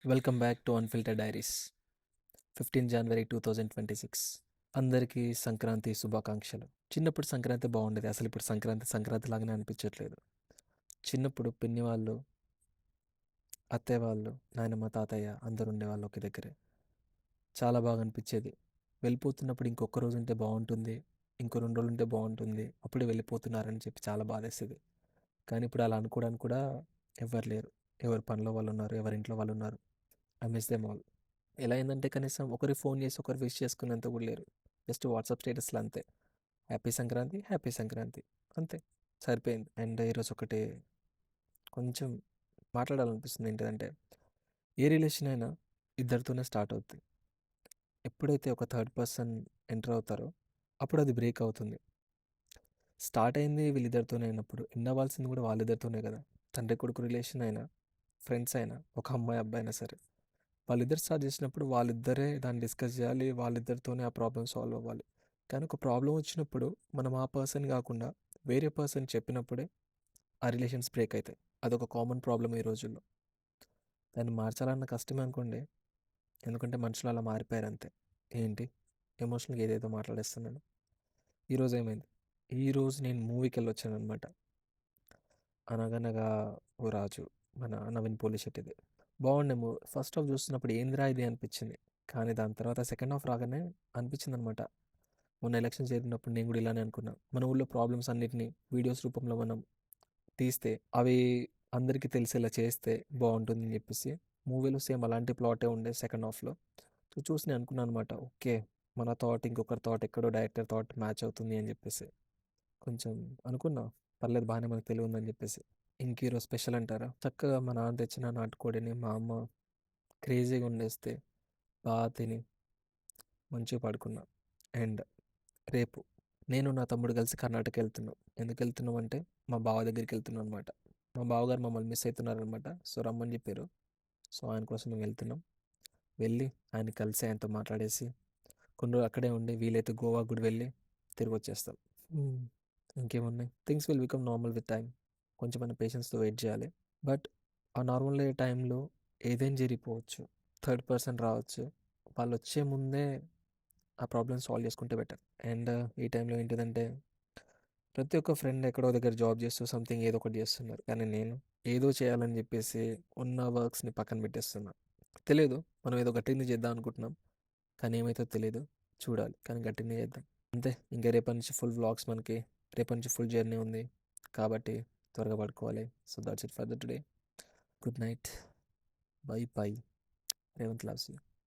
Welcome back to unfiltered diaries. 15 జనవరి 2026. అందరికీ సంక్రాంతి శుభాకాంక్షలు. చిన్నప్పుడు సంక్రాంతి బాగుండేది. అసలు ఇప్పుడు సంక్రాంతి సంక్రాంతి లాగానే అనిపించట్లేదు. చిన్నప్పుడు పిన్ని వాళ్ళు, అత్తయ్య వాళ్ళు, నాయనమ్మ, తాతయ్య అందరు ఉండేవాళ్ళు ఒక దగ్గరే. చాలా బాగా అనిపించేది. వెళ్ళిపోతున్నప్పుడు ఇంకొక రోజు ఉంటే బాగుంటుంది, ఇంకో 2 రోజులు ఉంటే బాగుంటుంది, అప్పుడే వెళ్ళిపోతున్నారని చెప్పి చాలా బాధేసేది. కానీ ఇప్పుడు అలా అనుకోవడానికి కూడా ఎవరు లేరు. ఎవరి పనిలో వాళ్ళు ఉన్నారు, ఎవరి ఇంట్లో వాళ్ళు ఉన్నారు. I miss them all. ఎలా అయిందంటే కనీసం ఒకరికి ఫోన్ చేసి ఒకరు విష్ చేసుకునేంత కూడా లేరు. జస్ట్ వాట్సాప్ స్టేటస్లో అంతే. హ్యాపీ సంక్రాంతి, హ్యాపీ సంక్రాంతి, అంతే, సరిపోయింది. అండ్ ఈరోజు ఒకటి కొంచెం మాట్లాడాలనిపిస్తుంది. ఏంటంటే ఏ రిలేషన్ అయినా ఇద్దరితోనే స్టార్ట్ అవుతుంది. ఎప్పుడైతే ఒక థర్డ్ పర్సన్ ఎంటర్ అవుతారో అప్పుడు అది బ్రేక్ అవుతుంది. స్టార్ట్ అయింది వీళ్ళిద్దరితోనే అయినప్పుడు ఎండ్ అవ్వాల్సింది కూడా వాళ్ళిద్దరితోనే కదా. తండ్రి కొడుకు రిలేషన్ అయినా, ఫ్రెండ్స్ అయినా, ఒక అమ్మాయి అబ్బాయి అయినా సరే, వాళ్ళిద్దరు స్టార్ట్ చేసినప్పుడు వాళ్ళిద్దరే దాన్ని డిస్కస్ చేయాలి, వాళ్ళిద్దరితోనే ఆ ప్రాబ్లమ్ సాల్వ్ అవ్వాలి. కానీ ఒక ప్రాబ్లం వచ్చినప్పుడు మనం ఆ పర్సన్ కాకుండా వేరే పర్సన్ చెప్పినప్పుడే ఆ రిలేషన్స్ బ్రేక్ అవుతాయి. అదొక కామన్ ప్రాబ్లం ఈ రోజుల్లో. దాన్ని మార్చాలన్న కష్టమే అనుకోండి, ఎందుకంటే మనుషులు అలా మారిపోయారు అంతే. ఏంటి ఎమోషనల్గా ఏదేదో మాట్లాడేస్తున్నాను. ఈరోజు ఏమైంది, ఈరోజు నేను మూవీకి వెళ్ళి వచ్చాను అనమాట. అనగనగా ఓ రాజు, మన నవీన్ పోలి శెట్టిది. బాగుండే మూవీ. ఫస్ట్ హాఫ్ చూస్తున్నప్పుడు ఏందిరా ఇది అనిపించింది. కానీ దాని తర్వాత సెకండ్ హాఫ్ రాగానే అనిపించింది అనమాట. మొన్న ఎలక్షన్స్ జరిగినప్పుడు నేను కూడా ఇలానే అనుకున్నా. మన ఊళ్ళో ప్రాబ్లమ్స్ అన్నిటిని వీడియోస్ రూపంలో మనం తీస్తే అవి అందరికీ తెలిసేలా చేస్తే బాగుంటుందని చెప్పేసి మూవీలో సేమ్ అలాంటి ప్లాటే ఉండే సెకండ్ హాఫ్లో. సో చూసి నేను అనుకున్నాను అనమాట, ఓకే మన థాట్ ఇంకొకరి థాట్ ఎక్కడో డైరెక్టర్ థాట్ మ్యాచ్ అవుతుంది అని చెప్పేసి కొంచెం అనుకున్నా. పర్లేదు బాగానే మనకు తెలివి ఉందని చెప్పేసి. ఇంక ఈరోజు స్పెషల్ అంటారా, చక్కగా మా నాన్న తెచ్చిన నాటుకోడిని మా అమ్మ క్రేజీగా వండేస్తే బాగా తిని మంచిగా పడుకున్నా. అండ్ రేపు నేను నా తమ్ముడు కలిసి కర్ణాటక వెళ్తున్నాం. ఎందుకు వెళ్తున్నాం అంటే మా బావ దగ్గరికి వెళ్తున్నాం అనమాట. మా బావగారు మమ్మల్ని మిస్ అవుతున్నారనమాట. సో రమ్మని చెప్పారు. సో ఆయన కోసం మేము వెళ్తున్నాం. వెళ్ళి ఆయన కలిసి ఆయనతో మాట్లాడేసి కొన్ని రోజులు అక్కడే ఉండి వీలైతే గోవా కూడా వెళ్ళి తిరిగి వచ్చేస్తాం. ఇంకేమున్నాయి, things will become normal with time. కొంచెం మన పేషెన్స్తో వెయిట్ చేయాలి. బట్ ఆ నార్మల్ అయ్యే టైంలో ఏదైనా జరిగిపోవచ్చు, థర్డ్ పర్సన్ రావచ్చు. వాళ్ళు వచ్చే ముందే ఆ ప్రాబ్లమ్ సాల్వ్ చేసుకుంటే బెటర్. అండ్ ఈ టైంలో ఏంటిదంటే ప్రతి ఒక్క ఫ్రెండ్ ఎక్కడో దగ్గర జాబ్ చేస్తూ సంథింగ్ ఏదో ఒకటి చేస్తున్నారు. కానీ నేను ఏదో చేయాలని చెప్పేసి ఉన్న వర్క్స్ని పక్కన పెట్టేస్తున్నా. తెలియదు, మనం ఏదో గట్టిగా చేద్దాం అనుకుంటున్నాం, కానీ ఏమైతే తెలియదు, చూడాలి. కానీ గట్టిగా చేద్దాం అంతే. ఇంకా రేపటి నుంచి ఫుల్ వ్లాగ్స్, మనకి రేపటి నుంచి ఫుల్ జర్నీ ఉంది కాబట్టి త్వరగా పడుకోవాలి. So that's it for the today. Good night, by by. Revanth loves you.